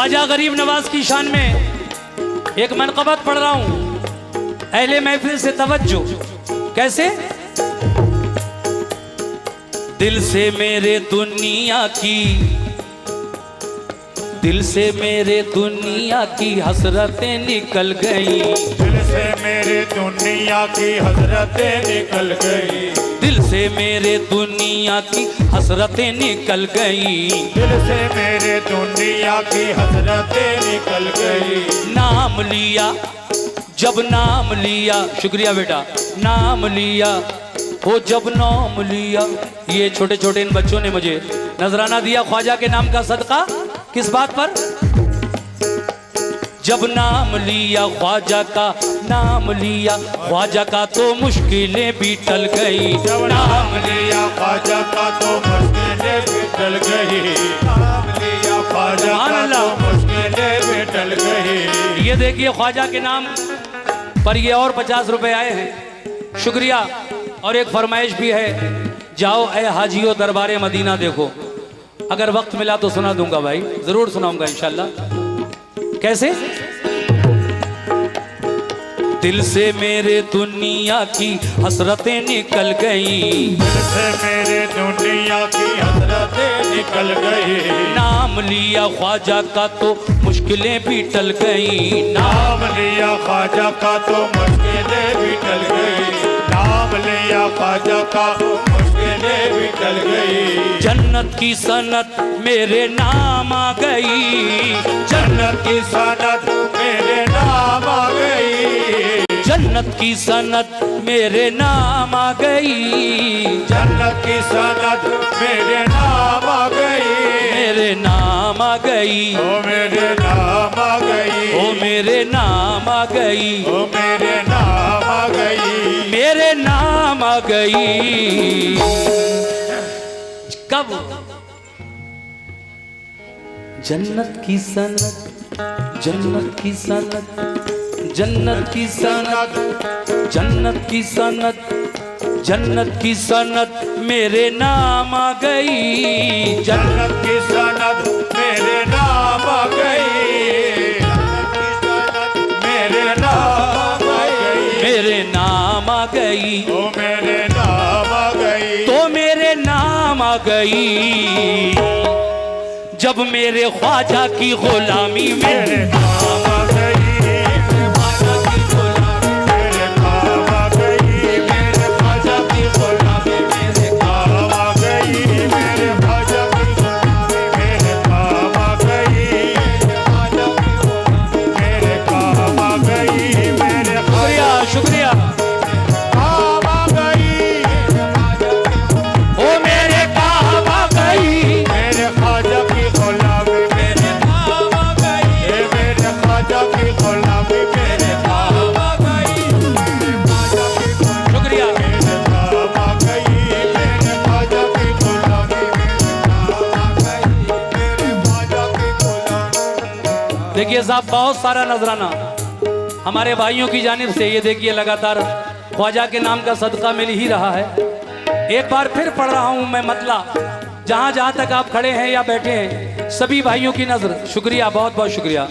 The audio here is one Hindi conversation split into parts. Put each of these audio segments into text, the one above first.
ख्वाजा गरीब नवाज की शान में एक मनक़बत पढ़ रहा हूं, अहले महफिल से तवज्जो। कैसे? दिल से मेरे दुनिया की, दिल से मेरे दुनिया की हसरतें निकल गई, दिल से मेरे दुनिया की हसरतें निकल गई, दिल से मेरे दुनिया की हसरतें निकल गई, दिल से मेरे दुनिया की हसरतें निकल गई। नाम लिया जब नाम लिया, शुक्रिया बेटा, नाम लिया वो जब नाम लिया। ये छोटे छोटे इन बच्चों ने मुझे नजराना दिया ख्वाजा के नाम का सदका। किस बात पर? जब नाम लिया ख्वाजा का, नाम लिया ख्वाजा का तो मुश्किलें भी टल गई, जब नाम लिया ख्वाजा का तो मुश्किलें भी टल गई, नाम लिया ख्वाजा का तो मुश्किलें भी टल गई। ये देखिए ख्वाजा के नाम पर ये और 50 रुपए आए हैं, शुक्रिया। और एक फरमाइश भी है, जाओ ए हाजियो दरबारे मदीना देखो। अगर वक्त मिला तो सुना दूंगा भाई, जरूर सुनाऊंगा इंशाल्लाह। कैसे? दिल से मेरे दुनिया की हसरतें निकल गई, दिल से मेरे दुनिया की हसरतें निकल गई, नाम लिया ख्वाजा का तो मुश्किलें भी टल गई, नाम लिया ख्वाजा का तो मुश्किलें भी टल गई, नाम लिया ख्वाजा का तो मुश्किलें भी टल गई। जन्नत की सनत मेरे नाम आ गई, जन्नत की सनत मेरे नाम आ गई, जन्नत की सनत मेरे नाम आ गई, जन्नत की सनत मेरे नाम आ गई, मेरे नाम आ गई, ओ मेरे नाम आ गई, ओ मेरे नाम आ गई, ओ मेरे नाम आ गई, मेरे नाम आ गई। कब? जन्नत की सनत, जन्नत की सनत, जन्नत की सनत, जन्नत की सनत, जन्नत की सनत मेरे नाम आ गई, जन्नत की सनत मेरे नाम आ गई, जन्नत की सनत मेरे नाम आ गई, मेरे नाम आ गई, ओ मेरे नाम आ गई, तो मेरे नाम आ गई। जब मेरे ख्वाजा की गुलामी मेरे में नाम आ गई, मेरे ख्वाजा की गुलामी मेरे नाम आ गई, मेरे ख्वाजा की गुलामी मेरे नाम आ गई, मेरे ख्वाजा की गुलामी मेरे नाम आ गई, मेरे ख्वाजा की गुलामी मेरे काम आ गई, मेरे शुक्रिया शुक्रिया, काम आ गई, ओ मेरे काम आ गई, मेरे ख्वाजा की गुलामी मेरे नाम आ गई, मेरे ख्वाजा की गुलामी मेरे नाम आ गई, मेरे ख्वाजा की गुलामी शुक्रिया। मेरे नाम आ गई, मेरे ख्वाजा की गुलामी मेरे नाम आ गई, मेरे ख्वाजा की गुलामी। देखिए साहब, बहुत सारा नजराना हमारे भाइयों की जानिब से, ये देखिए लगातार ख्वाजा के नाम का सदका मिल ही रहा है। एक बार फिर पढ़ रहा हूं मैं मतला, जहां जहां तक आप खड़े हैं या बैठे हैं, सभी भाइयों की नजर, शुक्रिया, बहुत बहुत शुक्रिया।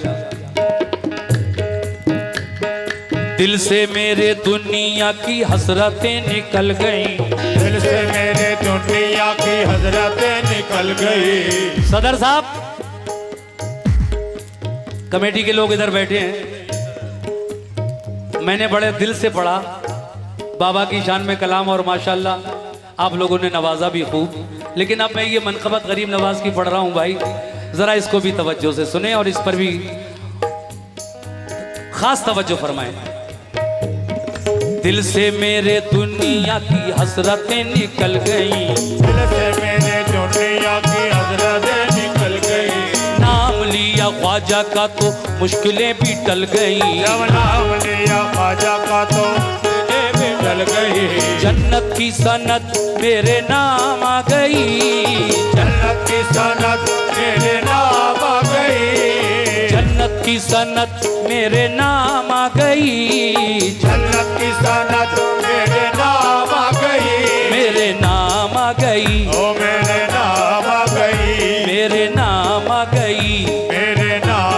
दिल से मेरे दुनिया की हसरतें निकल गई, दिल से मेरे दुनिया की हसरतें निकल गई। सदर साहब, कमेटी के लोग इधर बैठे हैं, मैंने बड़े दिल से पढ़ा बाबा की शान में कलाम, और माशाल्लाह आप लोगों ने नवाजा भी खूब। लेकिन अब मैं ये मनक़बत गरीब नवाज की पढ़ रहा हूँ भाई, ज़रा इसको भी तवज्जो से सुने और इस पर भी खास तवज्जो फरमाएं। दिल से मेरे दुनिया की हसरतें निकल गई, दिल से मेरे दुनिया की हसरतें निकल गई, नाम लिया ख्वाजा का तो मुश्किलें भी टल गई, जब नाम लिया ख्वाजा का तो मुश्किलें भी टल गई, जन्नत की सनत मेरे नाम आ गई, जन्नत की सनत मेरे नाम आ गई, जन्नत की सनत मेरे नाम आ गई, जन्नत की सनत मेरे नाम आ गई, मेरे नाम आ गई, ओ मेरे नाम आ गई, मेरे नाम आ गई, मेरे नाम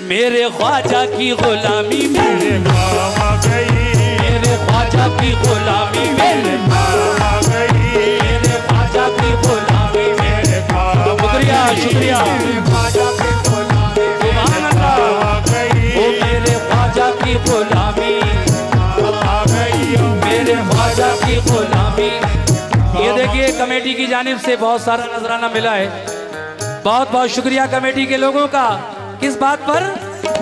मेरे ख्वाजा की गुलामी मेरे काम आ गई मेरे ख्वाजा की गुलामी मेरे काम आ गई मेरे ख्वाजा की गुलामी मेरे काम शुक्रिया शुक्रिया सुभान अल्लाह आ गई ओ मेरे ख्वाजा की गुलामी आ गई मेरे ख्वाजा की गुलामी। ये देखिए कमेटी की जानिब से बहुत सारा नजराना मिला है। बहुत बहुत शुक्रिया कमेटी के लोगों का। किस बात पर?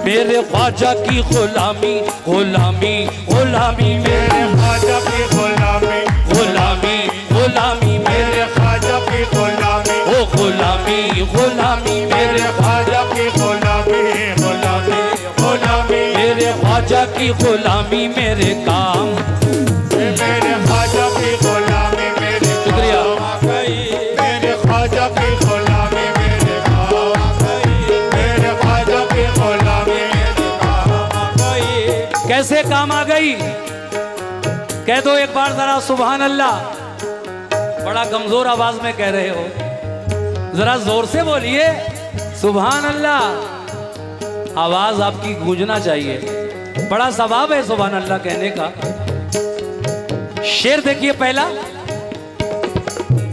मेरे ख्वाजा की गुलामी गुलामी गुलामी मेरे ख्वाजा की गुलामी गुलामी गुलामी मेरे ख्वाजा की गुलामी ओ गुलामी गुलामी मेरे ख्वाजा की गुलामी गुलामी गुलामी मेरे ख्वाजा की गुलामी मेरे काम। मेरे ख्वाजा की गुलामी मेरे शुक्रिया। काम आ गई मेरे ख्वाजा की गुलामी मेरे काम आ गई मेरे ख्वाजा की गुलामी मेरे काम आ गई कैसे काम आ गई? कह दो एक बार जरा सुभान अल्लाह। बड़ा कमजोर आवाज में कह रहे हो, जरा जोर से बोलिए सुभान अल्लाह। आवाज आपकी गूंजना चाहिए। बड़ा सवाब है सुभान अल्लाह कहने का। शेर देखिए पहला,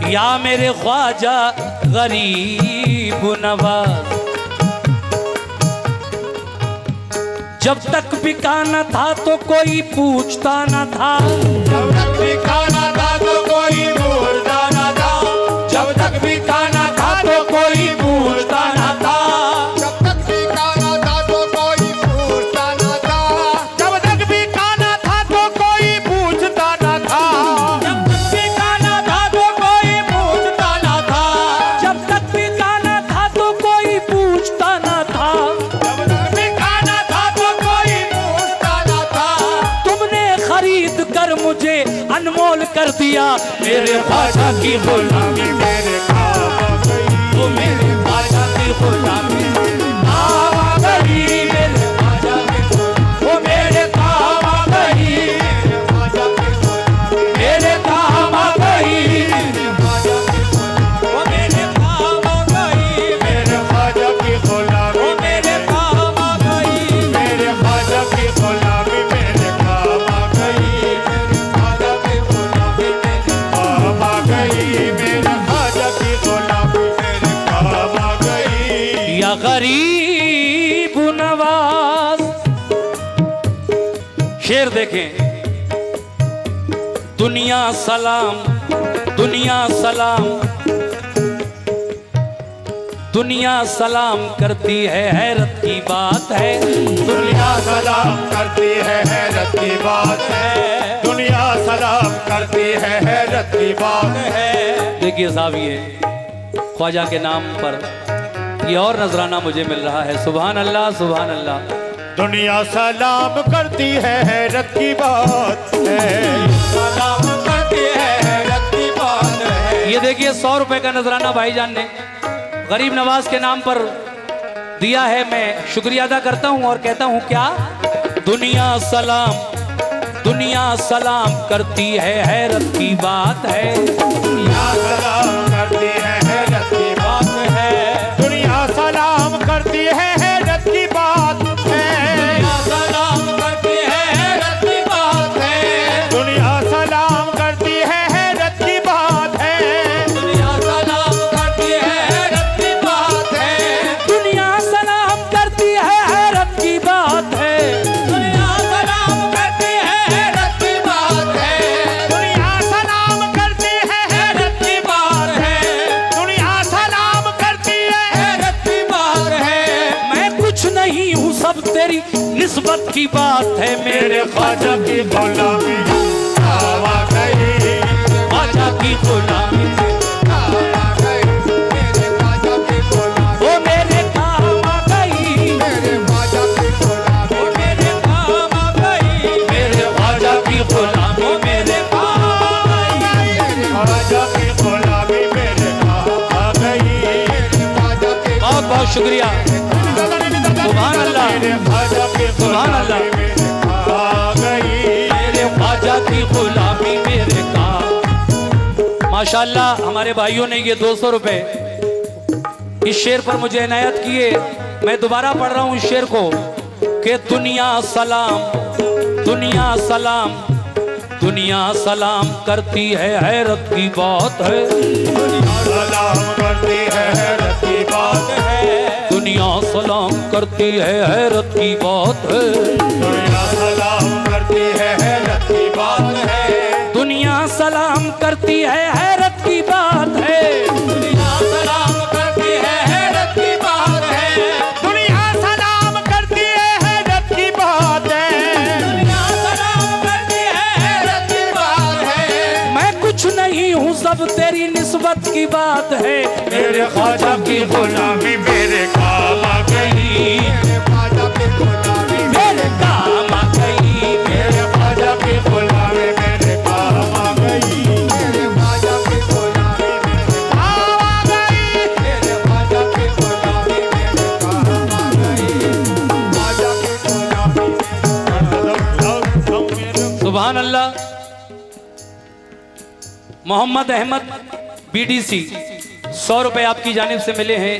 या मेरे ख्वाजा गरीब नवाज, जब तक बिका न था तो कोई पूछता न था, जब तक भी खाना था तो कोई भूलता न था जब तक बिका न था तो कोई पूछता न था, जब तक भी खाना था तो कोई पूछता न था जब तक भी खाना था तो कोई पूछता न था जब तक बिका न था तो कोई पूछता न था, जब तक बिका न था तो कोई पूछता न था, जब तक भी खाना था तो कोई पूछता न था तुमने खरीद कर मुझे अनमोल कर दिया। मेरे ख्वाजा की गुलामी मेरे काम आ गई वो मेरे ख्वाजा की गुलामी काम आ गई। मेरे ख्वाजा की वो मेरे काम आ गई मेरे काम आ गई वो मेरे काम आ गई मेरे ख्वाजा की गुलामी वो मेरे काम आ गई मेरे ख्वाजा की गुलामी मेरे काम आ गई मेरे ख्वाजा की गुलामी मेरे काम आ गई मेरे ख्वाजा की गुलामी मेरे काम आ गई या गरीब नवाज। शेर देखें, दुनिया सलाम दुनिया सलाम दुनिया सलाम करती है, हैरत की बात है दुनिया सलाम करती है हैरत की बात है दुनिया सलाम करती है हैरत की बात है देखिए साहब, ये ख्वाजा के नाम पर ये और नजराना मुझे मिल रहा है। सुभान अल्लाह सुभान अल्लाह। दुनिया सलाम करती है हैरत की बात है सलाम करती है हैरत की बात है ये देखिए 100 रुपए का नजराना भाईजान ने गरीब नवाज के नाम पर दिया है। मैं शुक्रिया अदा करता हूं और कहता हूं क्या, दुनिया सलाम करती है, हैरत की बात है दुनिया सलाम करती है हैरत की बात है दुनिया सलाम करती है हैरत की बात है सलाम करती है, हैरत की बात है दुनिया सलाम करती है हैरत की बात है दुनिया सलाम करती है, हैरत की बात है दुनिया सलाम करती है, हैरत की बात है दुनिया सलाम करती है, हैरत की बात है दुनिया सलाम करती है हैरत की बात है दुनिया सलाम करती है हैरत की बात है। मैं कुछ नहीं हूँ, सब तेरी निस्बत की बात है। मेरे ख्वाजा की गुलामी काम आ गई ख्वाजा की गुलामी काम आ गई मेरे ख्वाजा की गुलामी वो मेरे काम आ गई मेरे ख्वाजा की गुलामी वो मेरे काम आ गई मेरे ख्वाजा की गुलामी मेरे काम आ गई ख्वाजा की गुलामी मेरे काम आ गई ख्वाजा की बहुत बहुत शुक्रिया सुभान अल्लाह ख्वाजा की सुभान अल्लाह। गुलामी मेरे काम आ गई मेरे ख्वाजा की गुलामी मेरे काम। माशाल्लाह हमारे भाइयों ने ये 200 रुपए इस शेर पर मुझे इनायत किए। मैं दोबारा पढ़ रहा हूँ इस शेर को कि दुनिया सलाम, दुनिया सलाम, दुनिया सलाम करती है, हैरत की बात है। दुनिया सलाम करती है, हैरत की बात है। दुनिया सलाम करती है, हैरत की बात है। दुनिया सलाम करती है, हैरत की बात है। दुनिया सलाम करती है, हैरत की बात है। दुनिया सलाम करती है, हैरत की बात है। दुनिया सलाम करती है, हैरत की बात है। दुनिया सलाम करती है, हैरत की बात है। मैं कुछ नहीं हूँ, सब तेरी निस्बत की बात है। मेरे ख्वाजा की गुलामी मेरे काम आ गई। मेरे ख्वाजा की गुलामी मेरे काम आ गई। मेरे ख्वाजा की गुलामी मेरे काम आ गई। मेरे ख्वाजा की गुलामी मेरे काम आ गई। मेरे ख्वाजा की गुलामी मेरे काम आ गई। ख्वाजा की गुलामी सुभान अल्लाह। मोहम्मद अहमद बीडीसी 100 रुपए आपकी जानिब से मिले हैं।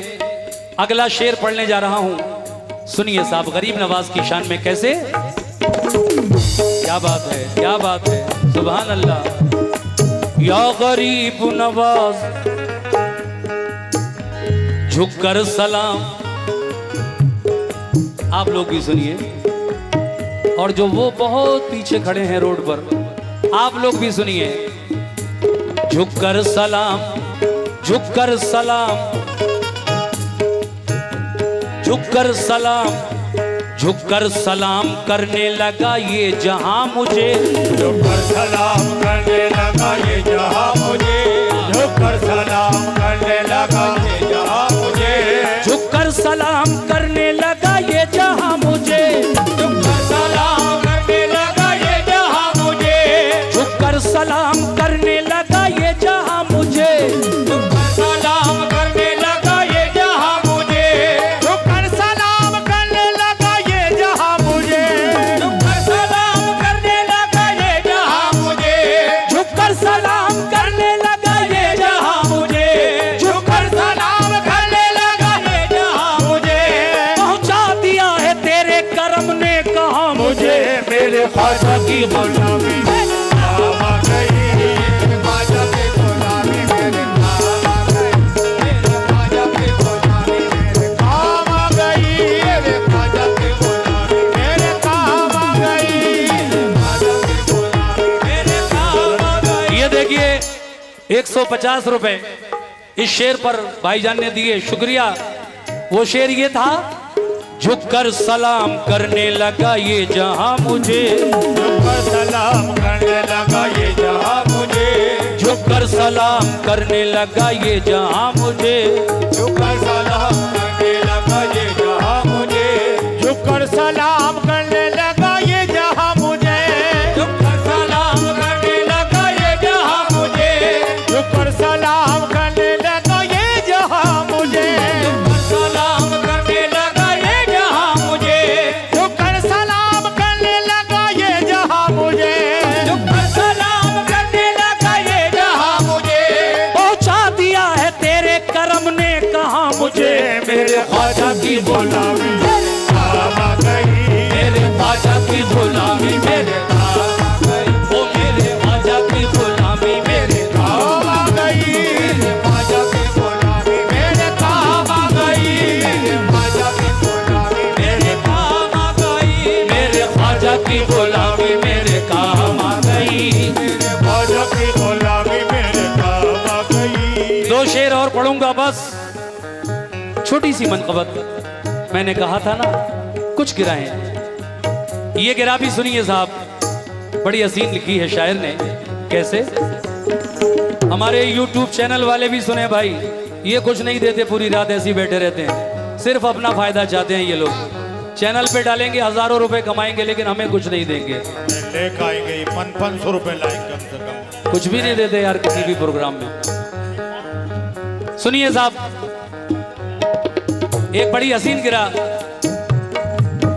अगला शेर पढ़ने जा रहा हूं, सुनिए साहब। गरीब नवाज की शान में कैसे, क्या बात है, क्या बात है। सुभान अल्लाह। या गरीब नवाज झुककर सलाम। आप लोग भी सुनिए, और जो वो बहुत पीछे खड़े हैं रोड पर, आप लोग भी सुनिए। झुककर सलाम, झुककर सलाम, झुककर सलाम, झुककर सलाम करने लगा ये जहां मुझे। झुककर सलाम करने लगा ये जहां मुझे। झुककर सलाम करने लगा ये जहां मुझे। झुककर सलाम करने लगा ये जहां मुझे। झुककर सलाम करने लगा ये जहां मुझे। झुककर सलाम करने लगा ये जहां मुझे। झुककर सलाम करने लगा ये जहां मुझे। झुककर सलाम करने लगा ये जहां मुझे। झुककर सलाम करने लगा ये जहां मुझे। झुककर सलाम करने लगा ये जहां मुझे। झुककर सलाम करने लगा ये जहां मुझे। पहुंचा दिया है तेरे करम ने कहा मुझे। मेरे ख्वाजा की गुलामी काम आ गई। मेरे ख्वाजा की गुलामी मेरे काम आ गई। मेरे ख्वाजा की गुलामी मेरे काम आ गई। मेरे ख्वाजा की गुलामी मेरे काम आ गई। मेरे ख्वाजा की गुलामी मेरे काम आ गई। ये देखिए 150 रुपए इस शेर पर भाईजान ने दिए, शुक्रिया। वो शेर ये था, झुककर सलाम करने लगा ये जहां मुझे। झुककर सलाम करने लगा ये जहां मुझे। झुककर सलाम करने लगा ये जहां मुझे। झुककर सलाम करने लगा ये जहां मुझे। झुककर सलाम करने लगा ये जहां मुझे। झुककर सलाम करने लगा ये जहां मुझे। झुककर सलाम करने लगा ये जहां मुझे। झुककर सलाम करने लगा ये जहां मुझे। झुककर सलाम करने लगा ये जहां मुझे। झुककर सलाम करने लगा ये जहां मुझे। पहुंचा दिया है तेरे करम ने कहा मुझे। मेरे ख्वाजा की गुलामी काम आ गई। मेरे ख्वाजा की गुलामी मेरे काम आ गई। ओ मेरे ख्वाजा की गुलामी मेरे काम आ गई। मेरे ख्वाजा की गुलामी मेरे काम आ गई। मेरे ख्वाजा की गुलामी मेरे काम आ गई। मेरे ख्वाजा की गुलामी मेरे काम आ गई। मेरे ख्वाजा की गुलामी मेरे काम आ गई। 2 शेर और पढ़ूंगा बस, छोटी सी मनकबत। मैंने कहा था ना कुछ गिराएं। ये गिरा भी सुनिए साहब, बड़ी हसीन लिखी है शायर ने। कैसे, हमारे YouTube चैनल वाले भी सुने भाई। ये कुछ नहीं देते, पूरी रात ऐसे ही बैठे रहते हैं, सिर्फ अपना फायदा चाहते हैं ये लोग। चैनल पे डालेंगे, हजारों रुपए कमाएंगे, लेकिन हमें कुछ नहीं देंगे। लेकर आएंगे 500 रुपए लाइक कम से कम। कुछ भी नहीं देते यार किसी भी प्रोग्राम में। सुनिए साहब, एक बड़ी हसीन गिरा,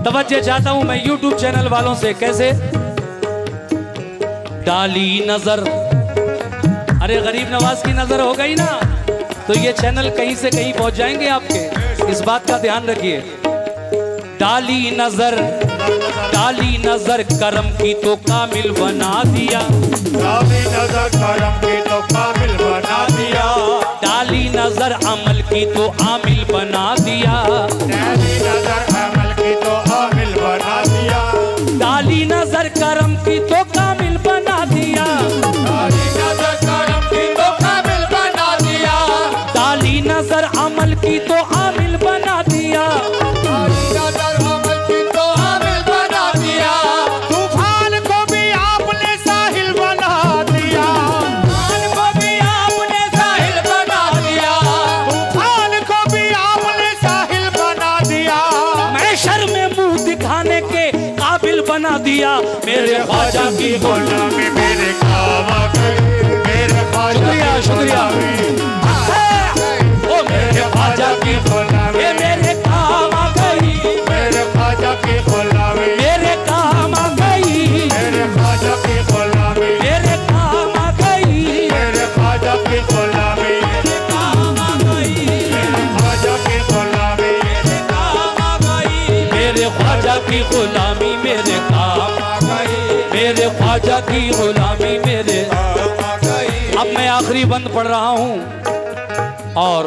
तवज्जो चाहता हूं मैं YouTube चैनल वालों से। कैसे, डाली नजर, अरे गरीब नवाज की नजर हो गई ना, तो ये चैनल कहीं से कहीं पहुंच जाएंगे आपके, इस बात का ध्यान रखिए। डाली नजर करम की तो कामिल बना दिया, डाली नजर करम की तो कामिल बना दिया, डाली नजर अमल की तो आमिल बना दिया, डाली नजर अमल की तो आमिल बना दिया, डाली नजर करम की तो कामिल बना दिया, डाली नजर करम की तो कामिल बना दिया, डाली नजर अमल की तो आमिल बना दिया, डाली नजर अमल की तो आमिल बना दिया, तूफान को भी आपने साहिल बना दिया, तूफान को भी आपने साहिल बना दिया, तूफान को भी आपने साहिल बना दिया, मैशर में मुंह दिखाने के काबिल बना दिया। मेरे ख्वाजा की गुलामी मेरे काम आ गई, मेरे ख्वाजा शुक्रिया, ओ मेरे ख्वाजा की गुलामी, ये मेरे काम आ गई, मेरे ख्वाजा की गुलामी, मेरे काम आ गई, मेरे ख्वाजा की गुलामी, मेरे काम आ गई, मेरे ख्वाजा की गुलामी, मेरे काम आ गई, मेरे ख्वाजा की गुलामी, मेरे काम आ गई, मेरे ख्वाजा की गुलामी मेरे काम आ गई, मेरे ख्वाजा की गुलामी मेरे। आ गई। अब मैं आखिरी बंद पढ़ रहा हूं और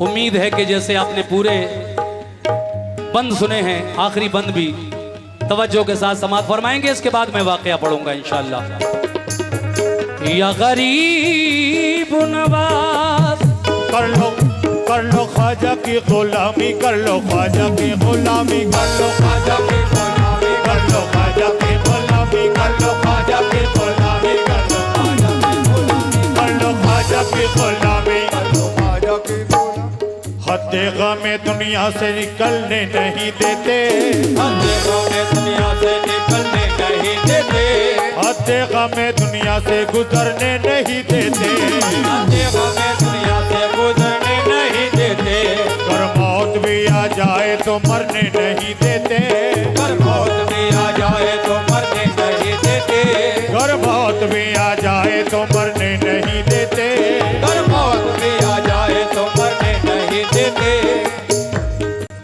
उम्मीद है कि जैसे आपने पूरे बंद सुने हैं, आखिरी बंद भी तवज्जो के साथ समाप्त फरमाएंगे। इसके बाद मैं वाकया पढ़ूंगा इंशाअल्लाह। या गरीब नवाज कर लो ख्वाजा की गुलामी, कर लो ख्वाजा की गुलामी, कर लो ख्वाजा की गुलामी, कर लो ख्वाजा की गुलामी, कर लो ख्वाजा की गुलामी, कर लो ख्वाजा की गुलामी, कर लो ख्वाजा की गुलामी, कर लो ख्वाजा की गुलामी। हद्दे गमे दुनिया से निकलने नहीं देते, हद्दे गमे दुनिया से निकलने नहीं देते, हद्दे गमे दुनिया से गुजरने नहीं देते, हद्दे गमे दुनिया से गुजरने नहीं देते, कर मौत भी आ जाए तो मरने नहीं देते, कर मौत भी आ जाए तो मरने नहीं देते, कर मौत भी आ जाए तो मरने नहीं देते, कर मौत भी आ जाए तो मरने नहीं देते,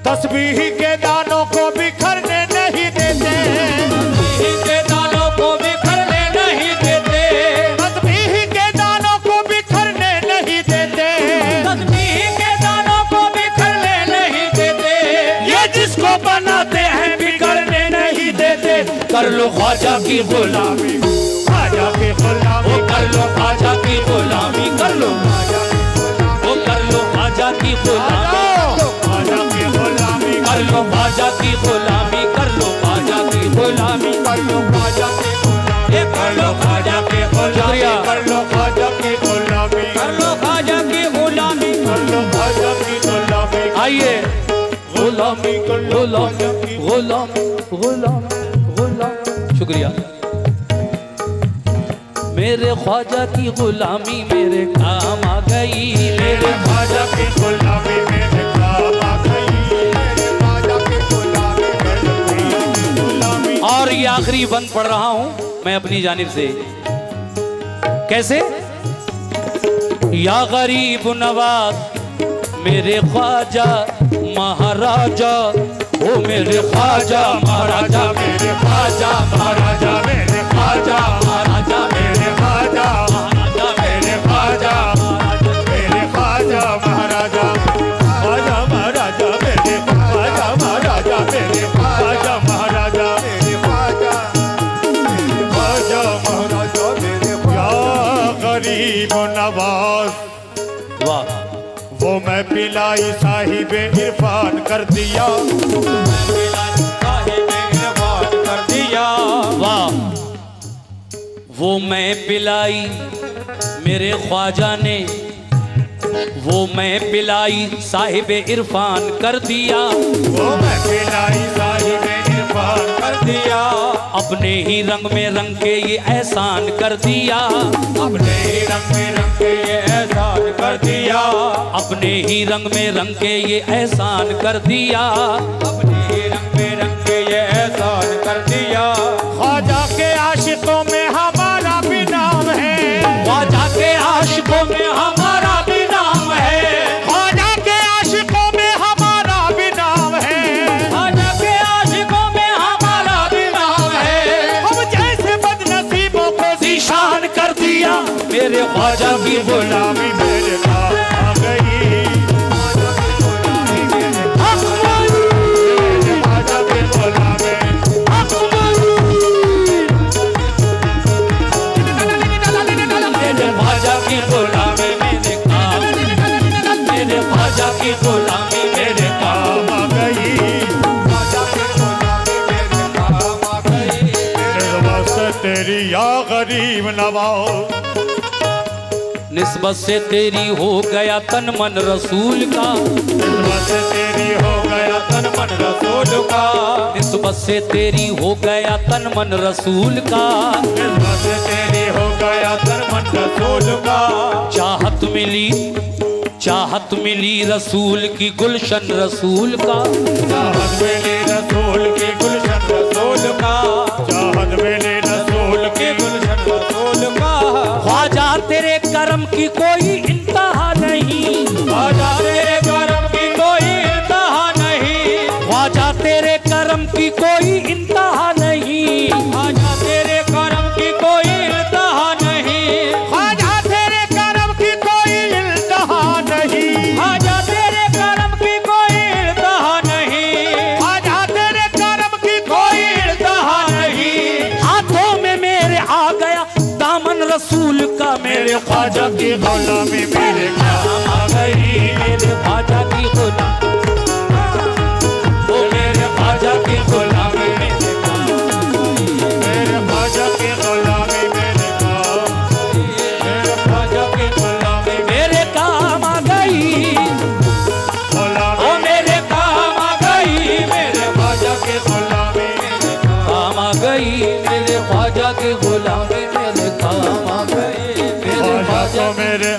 तस्बीह के दानों को बिखरने नहीं देते, तस्बीह के दानों को बिखरने नहीं देते, तस्बीह के दानों को बिखरने नहीं देते, तस्बीह के दानों को बिखरने नहीं देते, ये जिसको बनाते हैं बिगड़ने नहीं देते। कर लो ख्वाजा की गुलामी, ख्वाजा की गुलामी, ओ कर लो ख्वाजा की गुलामी, कर लो, ओ कर लो ख्वाजा की गुलामी, ख्वाजा की गुलामी, कर लो ख्वाजा की गुलामी, कर लो ख्वाजा की गुलामी, कर लो ख्वाजा की गुलामी, ये कर लो ख्वाजा की गुलामी, कर लो ख्वाजा की गुलामी, कर लो ख्वाजा की गुलामी, कर लो ख्वाजा की गुलामी, आइए गुलामी कर लो गुलाम ख्वाजा की गुलाम गुलाम गुलाम। शुक्रिया। मेरे ख्वाजा की गुलामी मेरे काम आ गई, मेरे ख्वाजा की गुलामी मेरे काम आ गई, मेरे ख्वाजा की गुलामी मेरी गुलामी। और ये आखिरी बंद पढ़ रहा हूं मैं अपनी जानिब से। कैसे? या गरीब नवाज मेरे ख्वाजा महाराजा, ओ मेरे ख्वाजा महाराजा, मेरे ख्वाजा महाराजा, मेरे ख्वाजा महाराजा, मेरे ख्वाजा महाराजा, मेरे ख्वाजा मेरे ख्वाजा महाराजा, ख्वाजा महाराजा मेरे ख्वाजा महाराजा, मेरे ख्वाजा महाराजा, मेरे ख्वाजा महाराजा, मेरे या गरीब नवाज वाह वो मैं पिलाई साहिब इरफान कर दिया, कर दिया, वाह। वो मैं पिलाई मेरे ख्वाजा ने, वो मैं पिलाई साहिब इरफान कर दिया, वो मैं पिलाई साहिब इरफान कर दिया, अपने ही रंग में रंग के ये एहसान कर दिया, अपने ही रंग में रंग के ये एहसान कर दिया, अपने ही रंग में रंग के ये एहसान कर दिया, अपने ही रंग में रंग के ये एहसान कर दिया, ख्वाजा के आशिकों में हमारा भी नाम है, ख्वाजा के आशिकों में हमारा भी नाम है, मेरे ख्वाजा की गुलामी गुलामी मेरे काम आ गई मेरे ख्वाजा की गुलामी मेरे ख्वाजा की गुलामी मेरे काम, मेरे ख्वाजा की गुलामी मेरे काम। काम आ गई वास्ते तेरी या गरीब नवाज निस्बत से तेरी हो गया तन मन रसूल का, वास्ते तेरी हो गया तन मन रसूल का निस्बत से तेरी हो गया तन मन रसूल का। वास्ते तेरी हो गया तन मन रसूल का चाहत मिली रसूल की गुलशन रसूल का, चाहत मिली रसूल की गुलशन रसूल का चाहत मिली रसूल की गुलशन रसूल का ख्वाजा तेरे करम की कोई इंतहा नहीं, ख्वाजा तेरे करम की कोई इंतहा नहीं ख्वाजा तेरे करम की कोई इंतहा नहीं, ख्वाजा तेरे करम की कोई इंतहा नहीं ख्वाजा तेरे करम की कोई इंतहा नहीं ख्वाजा तेरे करम की कोई इंतहा नहीं, ख्वाजा तेरे करम की कोई इंतहा नहीं हाथों में मेरे आ गया दामन रसूल का, मेरे ख्वाजा की गुलामी मेरे काम आ गई मेरे ख्वाजा की गुलामी, ओ मेरे ख्वाजा की गुलामी मेरे काम, मेरे ख्वाजा की गुलामी मेरे काम मेरे ख्वाजा की गुलामी मेरे काम आ गई, गुलामी ओ मेरे काम आ गई, मेरे ख्वाजा की गुलामी काम आ गई, मेरे ख्वाजा की गुलामी मेरे काम आ गई, मेरे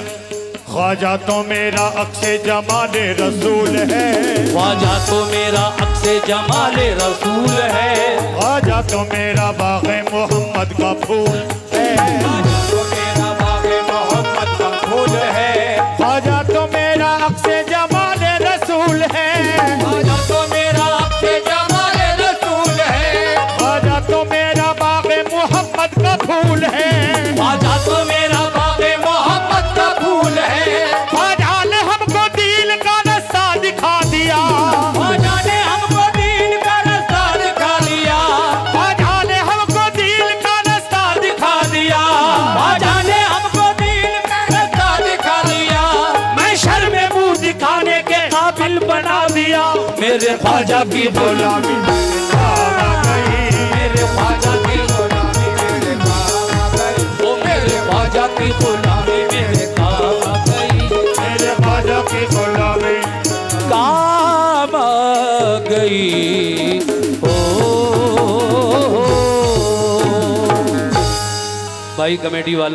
ख्वाजा तो मेरा अक्से जमाले रसूल है ख्वाजा तो मेरा अक्से जमाले रसूल है, ख्वाजा तो मेरा बाग़े मोहम्मद का फूल है ख्वाजा तो मेरा बाग़े मोहम्मद का फूल है, ख्वाजा तो मेरा अक्से जमाले रसूल है ख्वाजा तो मेरा अक्से जमाले रसूल है, ख्वाजा तो मेरा बाग़े मोहम्मद का फूल है ख्वाजा तो मेरा बाग़े मोहम्मद का फूल है, ख्वाजा ने हमको दीन का रास्ता दिखा दिया ख्वाजा ने हमको दीन का रास्ता दिखा दिया, ख्वाजा ने हमको दीन का रास्ता दिखा दिया ख्वाजा ने हमको दीन का रास्ता दिखा दिया, मैं शर में मुंह दिखाने के काबिल बना दिया मेरे ख्वाजा की गुलामी काम आ गई मेरे ख्वाजा की गुलामी मेरे काम आ गई, ओ मेरे ख्वाजा की गुलामी मेरे काम आ गई, मेरे ख्वाजा की गुलामी काम आ गई, ओ भाई कमेटी वालों